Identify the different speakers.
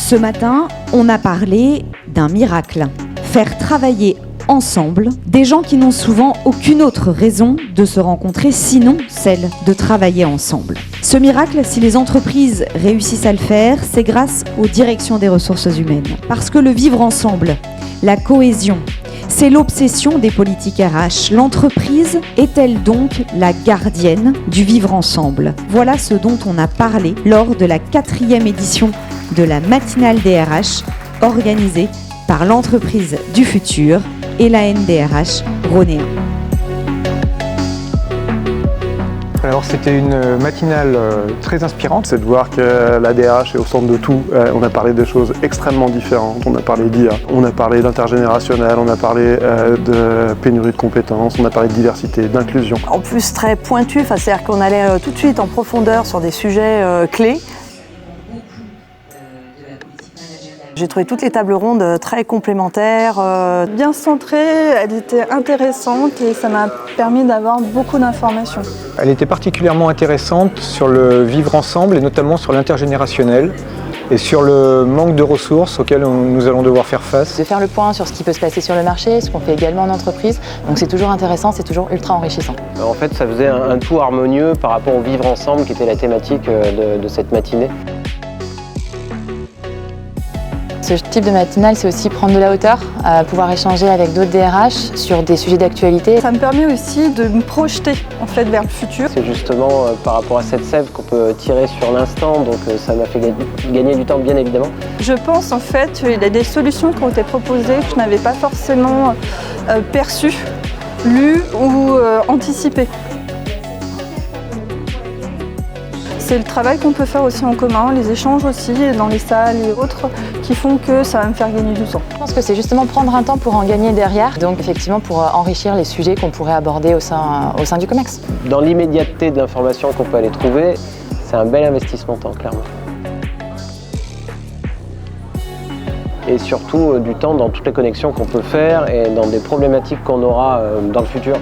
Speaker 1: Ce matin, on a parlé d'un miracle. Faire travailler ensemble des gens qui n'ont souvent aucune autre raison de se rencontrer sinon celle de travailler ensemble. Ce miracle, si les entreprises réussissent à le faire, c'est grâce aux directions des ressources humaines. Parce que le vivre ensemble, la cohésion, c'est l'obsession des politiques RH. L'entreprise est-elle donc la gardienne du vivre ensemble? Voilà ce dont on a parlé lors de la 4e édition de la matinale DRH organisée par l'entreprise du futur et la NDRH Ronéen.
Speaker 2: Alors c'était une matinale très inspirante, c'est de voir que la DRH est au centre de tout. On a parlé de choses extrêmement différentes, on a parlé d'IA, on a parlé d'intergénérationnel, on a parlé de pénurie de compétences, on a parlé de diversité, d'inclusion.
Speaker 3: En plus très pointu, c'est-à-dire qu'on allait tout de suite en profondeur sur des sujets clés. J'ai trouvé toutes les tables rondes très complémentaires.
Speaker 4: Bien centrées, elles étaient intéressantes et ça m'a permis d'avoir beaucoup d'informations.
Speaker 2: Elle était particulièrement intéressante sur le vivre ensemble et notamment sur l'intergénérationnel et sur le manque de ressources auxquelles nous allons devoir faire face.
Speaker 5: De faire le point sur ce qui peut se passer sur le marché, ce qu'on fait également en entreprise, donc c'est toujours intéressant, c'est toujours ultra enrichissant.
Speaker 6: En fait, ça faisait un tout harmonieux par rapport au vivre ensemble qui était la thématique de cette matinée.
Speaker 5: Ce type de matinale, c'est aussi prendre de la hauteur, pouvoir échanger avec d'autres DRH sur des sujets d'actualité.
Speaker 4: Ça me permet aussi de me projeter vers le futur.
Speaker 6: C'est justement par rapport à cette sève qu'on peut tirer sur l'instant, donc ça m'a fait gagner du temps bien évidemment.
Speaker 4: Je pense qu'il y a des solutions qui ont été proposées que je n'avais pas forcément perçues, lues ou anticipées. C'est le travail qu'on peut faire aussi en commun, les échanges aussi dans les salles et autres qui font que ça va me faire gagner du temps.
Speaker 5: Je pense que c'est justement prendre un temps pour en gagner derrière, donc effectivement pour enrichir les sujets qu'on pourrait aborder au sein du COMEX.
Speaker 6: Dans l'immédiateté de l'information qu'on peut aller trouver, c'est un bel investissement de temps, clairement. Et surtout du temps dans toutes les connexions qu'on peut faire et dans des problématiques qu'on aura dans le futur.